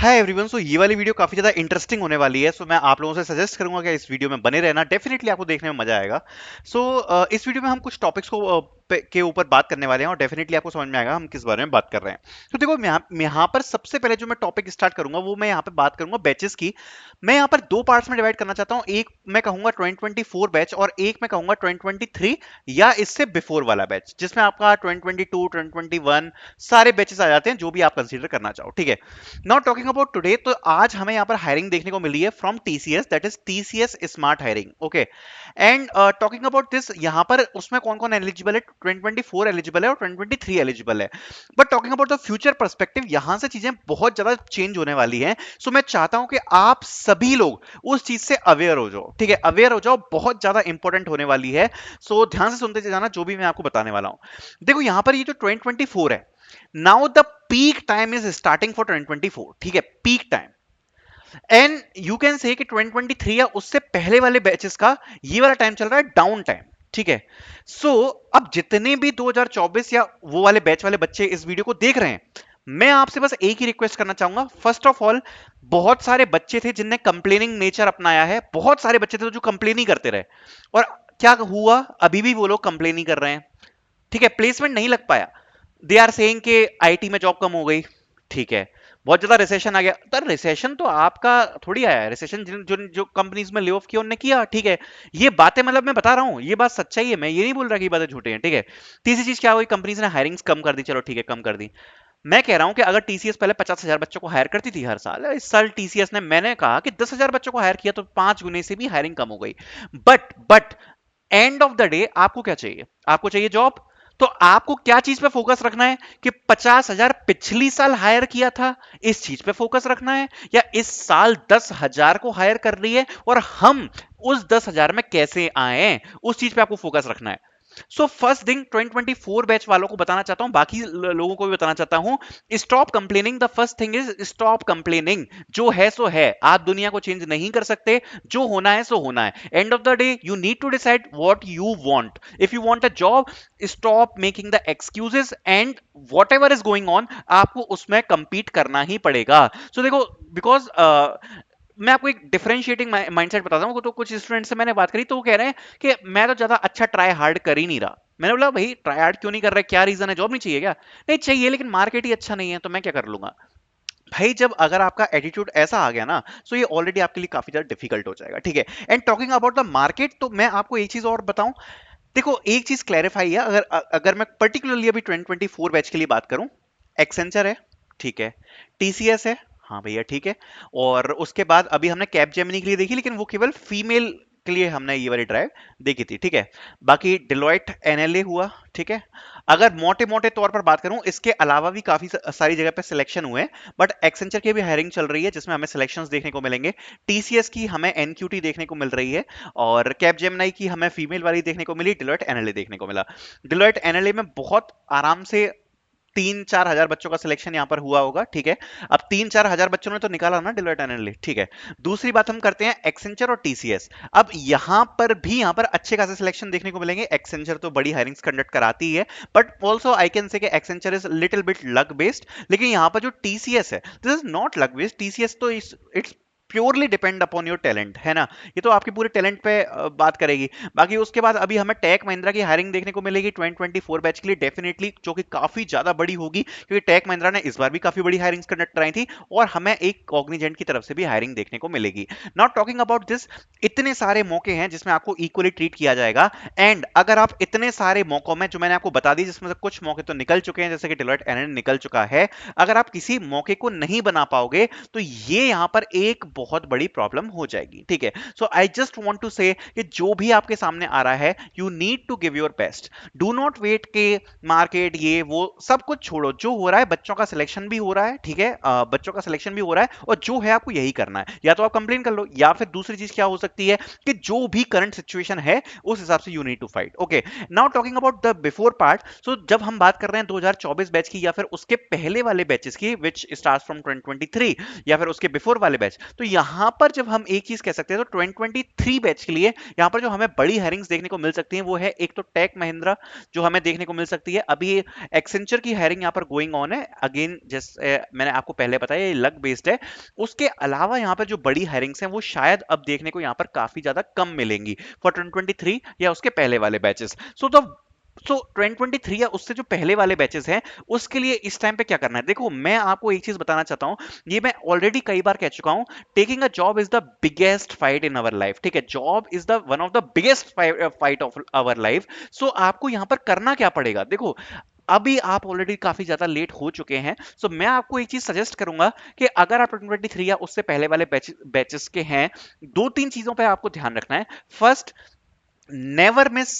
Hi everyone. सो ये वाली video काफी ज्यादा इंटरेस्टिंग होने वाली है। सो मैं आप लोगों से सजेस्ट करूंगा कि इस वीडियो में बने रहना, डेफिनेटली आपको देखने में मजा आएगा। इस वीडियो में हम कुछ टॉपिक्स को के ऊपर बात करने वाले हैं और डेफिनेटली आपको समझ में आएगा हम किस बारे में बात कर रहे हैं। तो देखो, मैं यहाँ पर सबसे पहले जो मैं टॉपिक स्टार्ट करूंगा वो मैं यहाँ पे बात करूंगा बैचेस की। मैं यहाँ पर दो पार्ट्स में डिवाइड करना चाहता हूँ। एक मैं कहूंगा 2024 बैच और एक मैं कहूंगा 2023 या इससे बिफोर वाला बैच, जिसमें आपका 2022 2021 सारे बैचेस आ जाते हैं, जो भी आप कंसीडर करना चाहो। ठीक है। नाउ टॉकिंग अबाउट टुडे, तो आज हमें यहाँ पर हायरिंग देखने को मिली है from TCS, that is TCS smart hiring. Okay. And talking about this, यहाँ पर उसमें कौन कौन एलिजिबल है? 2024 एलिजिबल है और 2023 एलिजिबल है। But talking about the future perspective, यहां से चीजें बहुत ज्यादा चेंज होने वाली हैं। सो मैं चाहता हूं कि आप सभी लोग उस चीज से अवेयर हो जाओ। ठीक है, अवेयर हो जाओ, बहुत ज्यादा इंपॉर्टेंट होने वाली है। सो ध्यान से सुनते जाना जो भी मैं आपको बताने वाला हूं। देखो, यहां पर ये जो 2024 है, now the peak time is starting for 2024। ठीक है, peak time. And you can say कि 2023 या उससे पहले वाले बैचेस का ये वाला टाइम चल रहा है डाउन टाइम। ठीक है। अब जितने भी 2024 या वो वाले बैच वाले बच्चे इस वीडियो को देख रहे हैं, मैं आपसे बस एक ही रिक्वेस्ट करना चाहूंगा। फर्स्ट ऑफ ऑल, बहुत सारे बच्चे थे जिनने कंप्लेनिंग नेचर अपनाया है, बहुत सारे बच्चे थे जो कंप्लेन ही करते रहे, और क्या हुआ? अभी भी वो लोग कंप्लेन ही कर रहे हैं। ठीक है, प्लेसमेंट नहीं लग पाया। दे आर सेइंग कि आईटी में जॉब कम हो गई। ठीक है, बहुत ज्यादा रिसेशन आ गया। तो रिसेशन तो आपका थोड़ी आया है, रिसेशन जिन जो जो कंपनीज में ले ऑफ किया उन्होंने किया। ठीक है, ये बातें मतलब मैं बता रहा हूँ, ये बात सच्चाई है, मैं ये नहीं बोल रहा कि ये बातें झूठे हैं। ठीक है। तीसरी चीज क्या हुई? कंपनीज ने हायरिंग्स कम कर दी। चलो ठीक है, कम कर दी। मैं कह रहा हूं कि अगर टीसीएस पहले 50,000 बच्चों को हायर करती थी हर साल, इस साल टीसीएस ने, मैंने कहा कि 10,000 बच्चों को हायर किया, तो 5 गुने से भी हायरिंग कम हो गई। But and of the day आपको क्या चाहिए? आपको चाहिए जॉब। तो आपको क्या चीज पे फोकस रखना है कि 50,000 पिछली साल हायर किया था, इस चीज पे फोकस रखना है, या इस साल 10,000 को हायर कर रही है और हम उस 10,000 में कैसे आए, उस चीज पे आपको फोकस रखना है। सो फर्स्ट थिंग 2024 बैच वालों को बताना चाहता हूं, बाकी लोगों को भी बताना चाहता हूं, stop complaining. The first thing is stop complaining. जो है सो है, आप दुनिया को चेंज नहीं कर सकते। जो होना है सो होना है। End of the day you need to decide what you want. If you want a job, stop making the excuses, and whatever is going on, आपको उसमें compete करना ही पड़ेगा। सो देखो, बिकॉज मैं आपको एक डिफरेंशिएटिंग माइंडसेट बताता हूँ। तो कुछ स्टूडेंट से मैंने बात करी, तो वो कह रहे हैं कि मैं तो ज्यादा अच्छा ट्राई हार्ड कर ही नहीं रहा। मैंने बोला, भाई ट्राई हार्ड क्यों नहीं कर रहे? क्या रीजन है? जॉब नहीं चाहिए क्या? नहीं चाहिए, लेकिन मार्केट ही अच्छा नहीं है, तो मैं क्या कर लूंगा? भाई, जब अगर आपका एटीट्यूड ऐसा आ गया ना, तो ये ऑलरेडी आपके लिए काफी ज्यादा डिफिकल्ट हो जाएगा। ठीक है। And talking about the market, तो मैं आपको एक चीज और बताऊं। देखो, एक चीज क्लैरिफाई है, अगर अगर मैं पर्टिकुलरली अभी 2024 बैच के लिए बात करूं, एक्सेंचर है, ठीक है, टीसीएस है, हाँ भैया ठीक है, और उसके बाद अभी हमने कैप जेमिनी के लिए देखी, लेकिन वो केवल फीमेल के लिए हमने ये वाली ड्राइव देखी थी। ठीक है। बाकी डिलॉयट एनएलए हुआ। ठीक है। अगर मोटे मोटे तौर पर बात करूं, इसके अलावा भी काफी सारी जगह पे सिलेक्शन हुए हैं, बट एक्सेंचर की भी हायरिंग चल रही है, जिसमें हमें सिलेक्शंस देखने को मिलेंगे। टीसीएस की हमें एनक्यूटी देखने को मिल रही है, और कैप जेमिनी की हमें फीमेल वाली देखने को मिली, डिलॉयट एनएलए देखने को मिला। डिलॉयट एनएलए में बहुत आराम से 3-4 हजार बच्चों का सिलेक्शन यहाँ पर हुआ होगा। ठीक है। अब 3-4 हजार बच्चों ने तो निकाला ना डिलॉयट एनालिस्ट। ठीक है। दूसरी बात हम करते हैं एक्सेंचर और टीसीएस। अब यहाँ पर भी यहाँ पर अच्छे खासे सिलेक्शन देखने को मिलेंगे। एक्सेंचर तो बड़ी हायरिंग्स कंडक्ट कराती ही है, but also I can say Accenture is little bit luck based. लेकिन यहाँ पर जो टीसीएस है, this is not luck based. TCS तो it's purely depend upon your talent, है ना। ये तो आपके पूरे टैलेंट पे बात करेगी। बाकी उसके बाद अभी हमें टेक महिंद्रा की हायरिंग देखने को मिलेगी 2024 बैच के लिए, डेफिनेटली, जो कि काफी ज्यादा बड़ी होगी, क्योंकि टेक महिंद्रा ने इस बार भी काफी बड़ी हायरिंग्स कंडक्ट कराई थी, और हमें एक कॉग्निजेंट की तरफ से भी हायरिंग देखने को मिलेगी। नॉट टॉकिंग अबाउट दिस, इतने सारे मौके हैं जिसमें आपको इक्वली ट्रीट किया जाएगा। एंड अगर आप इतने सारे मौकों में, जो मैंने आपको बता दी, जिसमें से कुछ मौके तो निकल चुके हैं, जैसे कि डिलॉयट एनएन निकल चुका है, अगर आप किसी मौके को नहीं बना पाओगे, तो ये यहां पर एक बहुत बड़ी प्रॉब्लम हो जाएगी। ठीक है। So I just want to say कि जो भी आपके सामने आ रहा है, you need to give your best. Do not wait के मार्केट ये वो सब कुछ छोड़ो। जो हो रहा है, बच्चों का सिलेक्शन भी हो रहा है। ठीक है। बच्चों का सिलेक्शन भी हो रहा है, और जो है आपको यही करना है। या तो आप कंप्लेन कर लो, या फिर दूसरी चीज क्या हो सकती है कि जो भी करंट सिचुएशन है, उस हिसाब से you need to fight. Okay. Now talking about the before part, so जब हम बात कर रहे हैं 2024 बैच की, या फिर उसके पहले वाले बैचेस की, विच स्टार्ट फ्रॉम 2023, या फिर उसके बिफोर वाले बैच, तो यहां पर जब हम एक चीज कह सकते हैं तो 2023 बैच के लिए यहां पर जो हमें बड़ी हायरिंग्स देखने को मिल सकती हैं वो है एक तो टेक महिंद्रा जो हमें देखने को मिल सकती है। अभी एक्सेंचर की हायरिंग यहां पर गोइंग ऑन है, अगेन जैसे मैंने आपको पहले बताया ये लक बेस्ड है। उसके अलावा यहां पर जो बड़ी हायरिंग्स हैं वो शायद अब देखने को यहां पर काफी ज्यादा कम मिलेंगी फॉर 2023 या उसके पहले वाले बैचेस। सो 2023 या उससे जो पहले वाले बैचेस हैं उसके लिए इस टाइम पे क्या करना है, देखो मैं आपको एक चीज बताना चाहता हूं, ये मैं ऑलरेडी कई बार कह चुका हूं, taking a job is the biggest fight in our life. ठीक है, job is the one of the biggest fight of our life. So आपको यहां पर करना क्या पड़ेगा, देखो अभी आप ऑलरेडी काफी ज्यादा लेट हो चुके हैं। सो मैं आपको एक चीज सजेस्ट करूंगा कि अगर आप 2023 या उससे पहले वाले बैचेस के हैं, दो तीन चीजों पर आपको ध्यान रखना है। First, never miss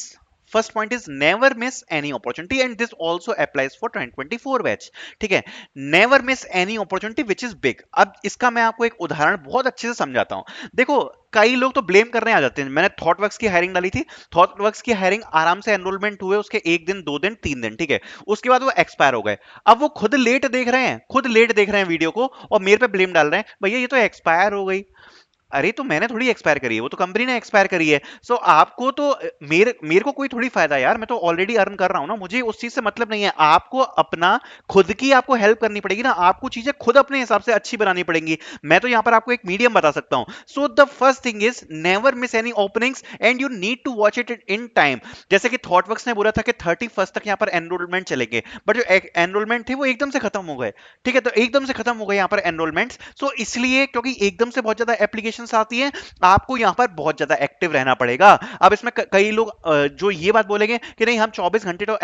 first point is never miss any opportunity and this also applies for 2024 batch। ठीक है, never miss any opportunity which is big। अब इसका मैं आपको एक उदाहरण बहुत अच्छे से समझाता हूं। देखो कई लोग तो ब्लेम करने आ जाते हैं, मैंने थॉटवर्क्स की हायरिंग डाली थी, थॉटवर्क्स की हायरिंग आराम से एनरोलमेंट हुए उसके एक दिन दो दिन तीन दिन, ठीक है, उसके बाद वो एक्सपायर हो गए। अब वो खुद लेट देख रहे हैं, खुद लेट देख रहे हैं वीडियो को और मेरे पे ब्लेम डाल रहे हैं, भैया ये तो एक्सपायर हो गई। अरे तो मैंने थोड़ी एक्सपायर करी है, वो तो कंपनी ने एक्सपायर करी है। सो आपको तो मेरे मेरे को कोई थोड़ी फायदा यार, मैं तो ऑलरेडी अर्न कर रहा हूं ना, मुझे उस चीज से मतलब नहीं है। आपको अपना खुद की आपको हेल्प करनी पड़ेगी ना, आपको चीजें खुद अपने हिसाब से अच्छी बनानी पड़ेंगी। मैं तो यहां पर आपको एक मीडियम बता सकता हूं। So the first thing is never miss any openings and you need to watch it in time. जैसे कि थॉटवर्क्स ने बोला था कि 31st तक यहाँ पर एनरोलमेंट चलेंगे, बट जो एनरोलमेंट थे वो एकदम से खत्म हो गए। ठीक है, तो एकदम से खत्म हो गए यहाँ पर एनरोलमेंट। सो इसलिए क्योंकि एकदम से बहुत ज्यादा एप्लीकेशन आती है, आपको यहां पर बहुत ज्यादा एक्टिव रहना पड़ेगा। अब इसमें कई लोग जो ये बात बोलेंगे कि नहीं हम 24 घंटे तो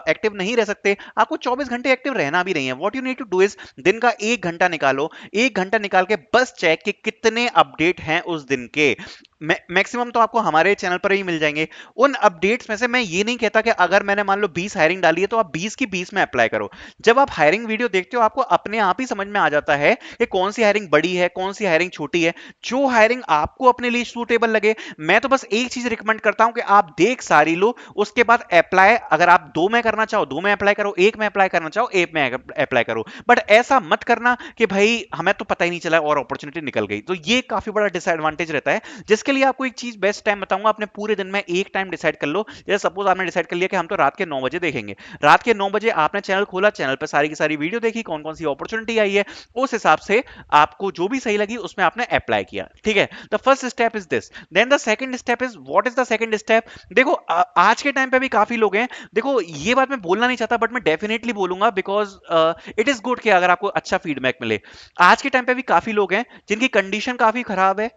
एक्टिव नहीं रह सकते, आपको 24 घंटे एक्टिव रहना भी नहीं है। What you need to do is दिन का एक घंटा निकालो, एक घंटा निकाल के बस चेक कि कितने अपडेट हैं उस दिन के। मैक्सिमम तो आपको हमारे चैनल पर ही मिल जाएंगे। उन अपडेट्स में से मैं ये नहीं कहता कि अगर मैंने मान लो 20 हायरिंग डाली है तो आप 20 की 20 में अप्लाई करो। जब आप हायरिंग वीडियो देखते हो आपको अपने आप ही समझ में आ जाता है कि कौन सी हायरिंग बड़ी है कौन सी हायरिंग छोटी है, जो हायरिंग आपको अपने लिए सूटेबल लगे। मैं तो बस एक चीज रिकमेंड करता हूं कि आप देख सारी लो, उसके बाद अप्लाई, अगर आप दो में करना चाहो दो में अप्लाई करो, एक में अप्लाई करना चाहो एक में अप्लाई करो। बट ऐसा मत करना कि भाई हमें तो पता ही नहीं चला और अपॉर्चुनिटी निकल गई, तो ये काफी बड़ा डिसएडवांटेज रहता है। जिसके लिए आपको एक चीज बेस्ट टाइम बताऊंगा, अपने पूरे दिन में एक टाइम डिसाइड कर लो। जैसे सपोज आपने डिसाइड कर लिया कि हम तो रात के 9 बजे देखेंगे, रात के 9 बजे आपने चैनल खोला, चैनल पर सारी की सारी वीडियो देखी, कौन कौन सी अपॉर्चुनिटी आई है, उस हिसाब से आपको जो भी सही लगी उसमें आपने अप्लाई किया। ठीक है, the first step is this. Then the second step is, what is the second step. देखो आज के टाइम पे भी काफी लोग हैं, देखो ये बात मैं बोलना नहीं चाहता बट मैं डेफिनेटली बोलूंगा बिकॉज इट इज गुड कि अगर आपको अच्छा फीडबैक मिले। आज के टाइम पे भी काफी लोग हैं जिनकी कंडीशन काफी खराब है।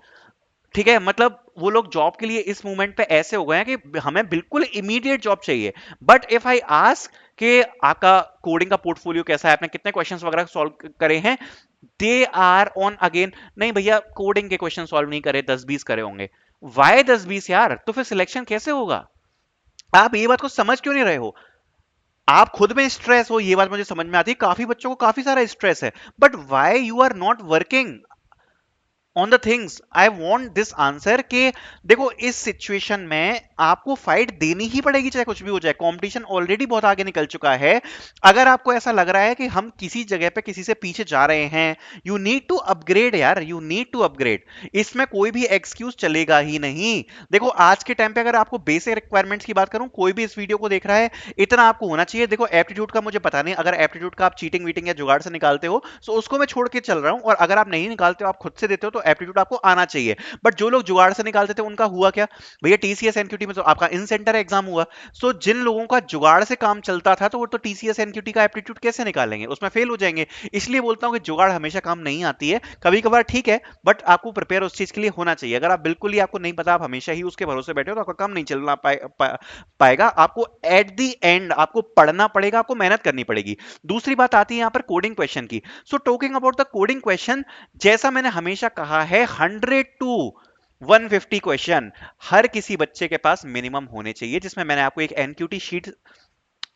ठीक है, मतलब वो लोग जॉब के लिए इस मूवमेंट पे ऐसे हो गए हैं कि हमें बिल्कुल इमीडिएट जॉब चाहिए। बट इफ आई आस्क कि आपका कोडिंग का पोर्टफोलियो कैसा है, आपने कितने क्वेश्चंस वगैरह सॉल्व करे हैं, दे आर ऑन अगेन, नहीं भैया कोडिंग के क्वेश्चन सॉल्व नहीं करे, 10-20 करे होंगे। वाई 10-20 यार, तो फिर सिलेक्शन कैसे होगा? आप ये बात को समझ क्यों नहीं रहे हो? आप खुद में स्ट्रेस हो, ये बात मुझे समझ में आती है, काफी बच्चों को काफी सारा स्ट्रेस है, but why you are not working on the things. I want this answer कि देखो इस सिचुएशन में आपको फाइट देनी ही पड़ेगी चाहे कुछ भी हो जाए, कंपटीशन ऑलरेडी बहुत आगे निकल चुका है। अगर आपको ऐसा लग रहा है कि हम किसी जगह पे किसी से पीछे जा रहे हैं, यू नीड टू अपग्रेड यार, यू नीड टू अपग्रेड। इसमें कोई भी एक्सक्यूज चलेगा ही नहीं। देखो आज के टाइम पे अगर आपको बेसिक रिक्वायरमेंट्स की बात करूं, कोई भी इस वीडियो को देख रहा है, इतना आपको होना चाहिए। देखो एप्टीट्यूड का मुझे पता नहीं, अगर एप्टीट्यूड का आप चीटिंग वीटिंग या जुगाड़ से निकालते हो तो उसको मैं छोड़ के चल रहा हूं, और अगर आप नहीं निकालते हो आप खुद से देते हो तो एप्टीट्यूड आपको आना चाहिए। बट जो लोग जुगाड़ से निकालते थे उनका हुआ क्या, भैया टीसीएस एनक्यूटी में तो आपका इन सेंटर एग्जाम हुआ। सो जिन लोगों का जुगाड़ से काम चलता था तो वो तो टीसीएस एनक्यूटी का एप्टीट्यूड कैसे निकालेंगे, उसमें फेल हो जाएंगे। इसलिए बोलता हूं कि जुगाड़ हमेशा काम नहीं आती है, कभी कभार ठीक है, बट आपको प्रिपेयर उस चीज के लिए होना चाहिए। अगर आप बिल्कुल ही आपको नहीं पता, आप हमेशा ही उसके भरोसे बैठे हो तो आपका काम नहीं चलना पाएगा। आपको एट द एंड आपको पढ़ना पड़ेगा, आपको मेहनत करनी पड़ेगी। दूसरी बात आती है यहां पर कोडिंग क्वेश्चन की। So talking about the coding question, जैसा मैंने हमेशा कहा है 100 टू 150 क्वेश्चन हर किसी बच्चे के पास मिनिमम होने चाहिए। जिसमें मैंने आपको एक एनक्यूटी शीट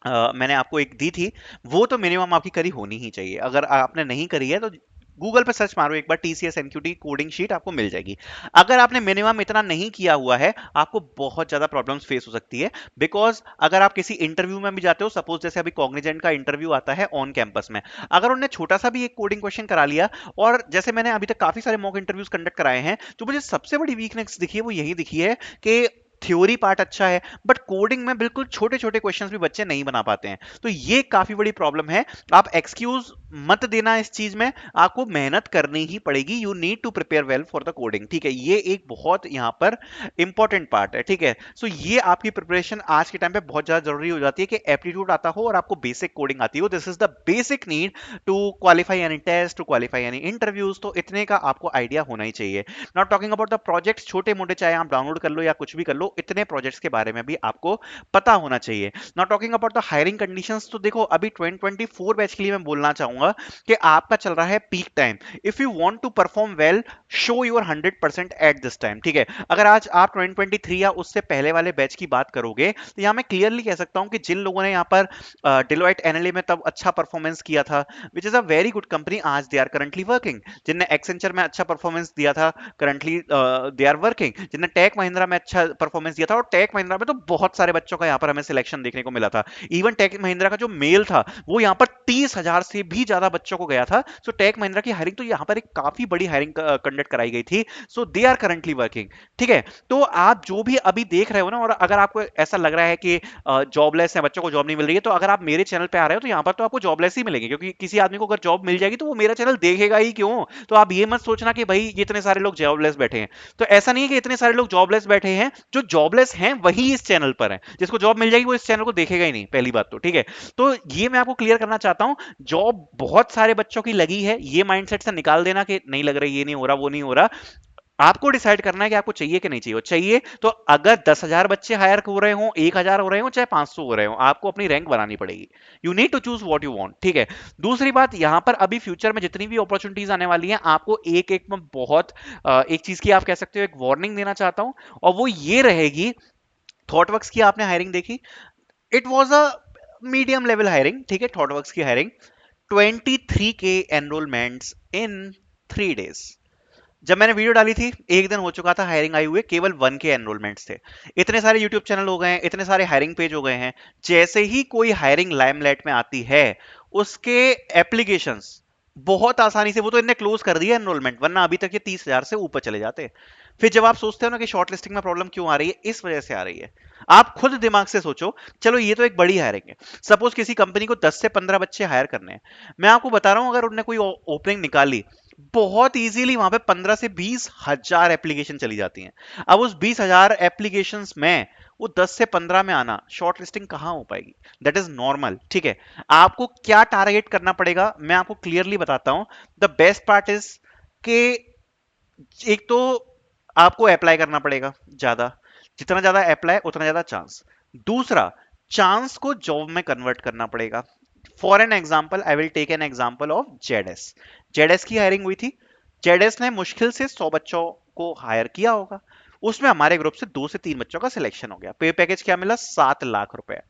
मैंने आपको एक दी थी, वो तो मिनिमम आपकी करी होनी ही चाहिए। अगर आपने नहीं करी है तो गूगल पे सर्च मारो एक बार, टीसीएस एनक्यूटी कोडिंग शीट, आपको मिल जाएगी। अगर आपने मिनिमम इतना नहीं किया हुआ है, आपको बहुत ज्यादा प्रॉब्लम्स फेस हो सकती है। बिकॉज अगर आप किसी इंटरव्यू में भी जाते हो, सपोज जैसे अभी कॉग्निजेंट का इंटरव्यू आता है ऑन कैंपस में, अगर उन्होंने छोटा सा भी एक कोडिंग क्वेश्चन करा लिया, और जैसे मैंने अभी तक काफी सारे मॉक इंटरव्यूज कंडक्ट कराए हैं, तो मुझे सबसे बड़ी वीकनेस दिखी है वो यही दिखी है कि थ्योरी पार्ट अच्छा है, बट कोडिंग में बिल्कुल छोटे छोटे क्वेश्चंस भी बच्चे नहीं बना पाते हैं। तो ये काफी बड़ी प्रॉब्लम है। आप एक्सक्यूज मत देना इस चीज में, आपको मेहनत करनी ही पड़ेगी। You need to prepare well for the coding, ठीक है, ये एक बहुत यहां पर इंपॉर्टेंट पार्ट है, ठीक है। सो ये आपकी प्रिपरेशन आज के टाइम पे बहुत ज्यादा जरूरी हो जाती है कि एप्टीट्यूड आता हो और आपको बेसिक कोडिंग आती हो। This is the basic need to qualify any test, to qualify any interviews. तो इतने का आपको आइडिया होना ही चाहिए। Not talking about the projects, छोटे मोटे चाहे आप डाउनलोड कर लो या कुछ भी कर लो, इतने प्रोजेक्ट्स के बारे में भी आपको पता होना चाहिए। Not talking about the hiring conditions, तो देखो अभी 2024 बैच के लिए मैं बोलना चाहूंगा कि आपका चल रहा है peak time. If you want to perform well, show your 100% at this time, ठीक है। अगर आज आप 2023 या उससे पहले वाले बैच की बात करोगे, तो यहां मैं क्लियरली कह सकता हूं कि जिन लोगों ने यहां पर डिलॉयट एनएलए में तब अच्छा परफॉर्मेंस किया था, which is a very good company, आज दे आर करंटली वर्किंग। जिनने एक्सेंचर में अच्छा परफॉर्मेंस दिया था, करंटली दे आर वर्किंग। जिनने टेक महिंद्रा में अच्छा परफॉर्मेंस दिया था, और टेक महिंद्रा में तो बहुत सारे बच्चों का यहां पर हमें सिलेक्शन देखने को मिला था। इवन टेक महिंद्रा का जो मेल था, वो यहां पर 30,000 से भी ज्यादा बच्चों को गया था। सो टेक महिंद्रा की हायरिंग तो यहां पर एक काफी बड़ी हायरिंग कंडक्ट कराई गई थी। सो दे आर करंटली वर्किंग, ठीक है। तो आप जो भी अभी देख रहे हो ना, और अगर आपको ऐसा लग रहा है कि जॉबलेस है, बच्चों को जॉब नहीं मिल रही है, तो अगर आप मेरे चैनल पे आ रहे हो तो यहाँ पर तो आपको जॉबलेस ही मिलेंगे, क्योंकि किसी आदमी को अगर जॉब मिल जाएगी तो वो मेरा चैनल देखेगा ही क्यों। तो आप ये मत सोचना कि भाई ये इतने सारे लोग जॉबलेस बैठे हैं। तो ऐसा नहीं है कि इतने सारे लोग जॉबलेस बैठे हैं, जो जॉबलेस हैं वही इस चैनल पर है। जिसको जॉब मिल जाएगी वो इस चैनल को देखेगा ही नहीं, पहली बात तो, ठीक है। तो ये मैं आपको क्लियर करना चाहता हूं। जॉब बहुत सारे बच्चों की लगी है, ये माइंडसेट से निकाल देना कि नहीं लग रही, ये नहीं हो रहा, वो नहीं हो रहा। आपको डिसाइड करना है कि आपको चाहिए कि नहीं चाहिए। चाहिए तो अगर 10,000 बच्चे हायर हो रहे हो, 1,000 हो रहे हो, चाहे 500 हो रहे हो, आपको अपनी रैंक बनानी पड़ेगी। You need to choose what you want, ठीक है। दूसरी बात, यहां पर अभी फ्यूचर में जितनी भी अपॉर्चुनिटीज आने वाली हैं, आपको एक एक में बहुत एक चीज की आप कह सकते हो एक वार्निंग देना चाहता हूं, और वो ये रहेगी। थॉटवर्क्स की आपने हायरिंग देखी, it was a medium level hiring, ठीक है। थॉटवर्क्स की हायरिंग 23K एनरोलमेंट्स इन 3 days। जब मैंने वीडियो डाली थी, एक दिन हो चुका था हायरिंग आई हुए, केवल 1K एनरोलमेंट्स थे। इतने सारे यूट्यूब चैनल हो गए हैं, इतने सारे हायरिंग पेज हो गए हैं। जैसे ही कोई हायरिंग लाइमलाइट में आती है, उसके एप्लीकेशंस बहुत आसानी से, वो तो इनने क्लोज कर दिया एनरोलमेंट, वरना अभी तक ये 30,000 से ऊपर चले जाते। फिर जब आप सोचते हो ना कि शॉर्ट लिस्टिंग में प्रॉब्लम क्यों आ रही है, इस वजह से आ रही है। आप खुद दिमाग से सोचो, चलो ये तो एक बड़ी हायरिंग है। सपोज किसी कंपनी को 10 से 15 बच्चे हायर करने हैं, मैं आपको बता रहा हूं, अगर उन्होंने कोई ओपनिंग निकाली, बहुत इजीली वहां पे 15 से 20,000 एप्लीकेशन चली जाती हैं। अब उस 20,000 एप्लीकेशन में वो 10 से 15 में आना, शॉर्ट लिस्टिंग कहां हो पाएगी? दैट इज नॉर्मल, ठीक है। आपको क्या टारगेट करना पड़ेगा, मैं आपको क्लियरली बताता हूं। द बेस्ट पार्ट इज कि एक तो आपको अप्लाई करना पड़ेगा ज्यादा, जितना ज्यादा अप्लाई उतना ज्यादा चांस। दूसरा, चांस को जॉब में कन्वर्ट करना पड़ेगा। For an example, I will take an example of ZS. ZS की हायरिंग हुई थी। जेडएस ने मुश्किल से 100 बच्चों को हायर किया होगा। उसमें हमारे ग्रुप से 2 से 3 बच्चों का सिलेक्शन हो गया। पे पैकेज क्या मिला? 7 लाख रुपए।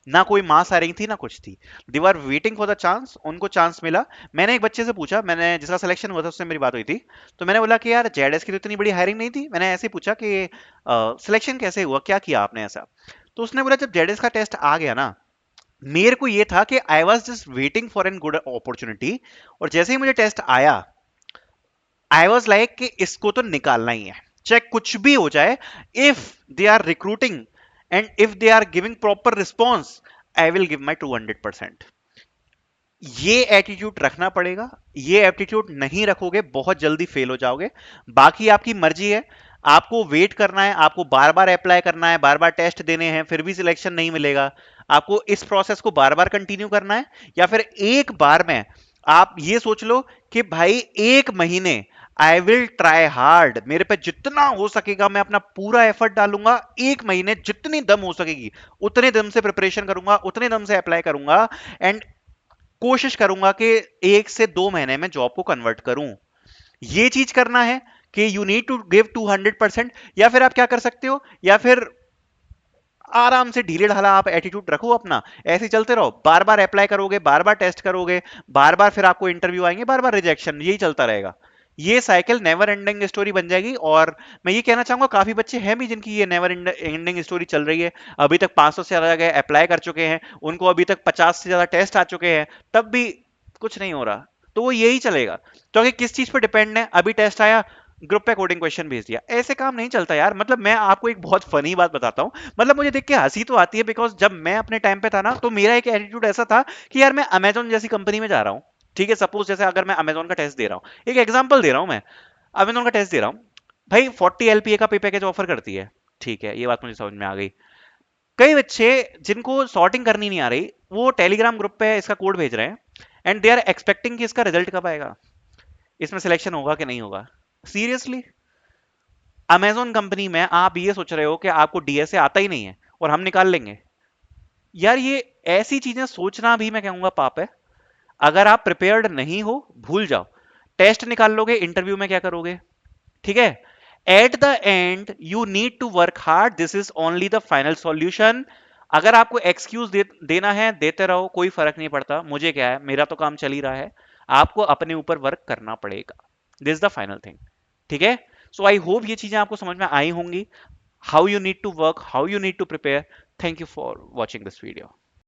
ना कोई मास हायरिंग थी ना कुछ थी। They were waiting for the chance, उनको चांस मिला। मैंने एक बच्चे से पूछा, मैंने जिसका सिलेक्शन हुआ था उससे मेरी बात हुई थी, तो मैंने बोला कि यार जेडएस की तो इतनी बड़ी हायरिंग नहीं थी। मैंने ऐसे ही पूछा कि सिलेक्शन कैसे हुआ, क्या किया आपने ऐसा? तो उसने बोला जब जेडएस का टेस्ट आ गया ना, मेरे को ये था कि I was just waiting for an good opportunity, और जैसे ही मुझे टेस्ट आया, आई वॉज लाइक कि इसको तो निकालना ही है, चाहे कुछ भी हो जाए। If they are recruiting and if they are giving proper response, I will give my 200%। ये एटीट्यूड रखना पड़ेगा। ये एटीट्यूड नहीं रखोगे, बहुत जल्दी फेल हो जाओगे। बाकी आपकी मर्जी है, आपको वेट करना है, आपको बार बार अप्लाई करना है, बार बार टेस्ट देने हैं, फिर भी सिलेक्शन नहीं मिलेगा। आपको इस प्रोसेस को बार बार कंटिन्यू करना है, या फिर एक बार में आप ये सोच लो कि भाई 1 महीने आई विल ट्राई हार्ड, मेरे पे जितना हो सकेगा मैं अपना पूरा एफर्ट डालूंगा। 1 महीने जितनी दम हो सकेगी उतने दम से प्रिपरेशन करूंगा, उतने दम से अप्लाई करूंगा, एंड कोशिश करूंगा कि 1 से 2 महीने में जॉब को कन्वर्ट करूं। ये चीज करना है कि यू नीड टू गिव 200%। या फिर आप क्या कर सकते हो, या फिर आराम से ढीले ढाला आप एटीट्यूड रखो अपना, ऐसे ही चलते रहो, बार बार अप्लाई करोगे, बार बार टेस्ट करोगे, बार बार फिर आपको इंटरव्यू आएंगे, बार बार रिजेक्शन, यही चलता रहेगा। ये साइकिल नेवर एंडिंग स्टोरी बन जाएगी। और मैं ये कहना चाहूंगा काफी बच्चे हैं भी जिनकी ये नेवर एंडिंग स्टोरी चल रही है, अभी तक 500 से ज्यादा जगह अप्लाई कर चुके हैं, उनको अभी तक 50 से ज्यादा टेस्ट आ चुके हैं, तब भी कुछ नहीं हो रहा। तो वो यही चलेगा। तो आगे किस चीज पर डिपेंड है, अभी टेस्ट आया, ग्रुप पे कोडिंग क्वेश्चन भेज दिया, ऐसे काम नहीं चलता यार। मतलब मैं आपको एक बहुत फनी बात बताता हूँ, मतलब मुझे देख के हंसी तो आती है, बिकॉज जब मैं अपने टाइम पे था ना, तो मेरा एक एटीट्यूड ऐसा था कि यार मैं अमेजोन जैसी कंपनी में जा रहा हूँ, ठीक है, सपोज जैसे अगर मैं अमेजोन का टेस्ट दे रहा हूँ, एक एग्जांपल दे रहा हूँ मैं, अमेजोन का टेस्ट दे रहा हूँ, भाई 40 एलपीए का पे पैकेज ऑफर करती है, ठीक है, ये बात मुझे समझ में आ गई। कई बच्चे जिनको सॉर्टिंग करनी नहीं आ रही, वो टेलीग्राम ग्रुप पे इसका कोड भेज रहे हैं, एंड दे आर एक्सपेक्टिंग कि इसका रिजल्ट कब आएगा, इसमें सिलेक्शन होगा कि नहीं होगा। सीरियसली, अमेजोन कंपनी में आप ये सोच रहे हो कि आपको डीएसए आता ही नहीं है और हम निकाल लेंगे? यार ये ऐसी चीजें सोचना भी मैं कहूंगा पाप है। अगर आप प्रिपेयर्ड नहीं हो, भूल जाओ, टेस्ट निकाल लोगे, इंटरव्यू में क्या करोगे? ठीक है, at the end you need to work hard, this is only the final solution. अगर आपको एक्सक्यूज देना है, देते रहो, कोई फर्क नहीं पड़ता, मुझे क्या है, मेरा तो काम चल ही रहा है। आपको अपने ऊपर वर्क करना पड़ेगा, दिस द फाइनल थिंग। ठीक है, सो आई होप ये चीजें आपको समझ में आई होंगी, how you need to work, how you need to prepare. Thank you for watching this video.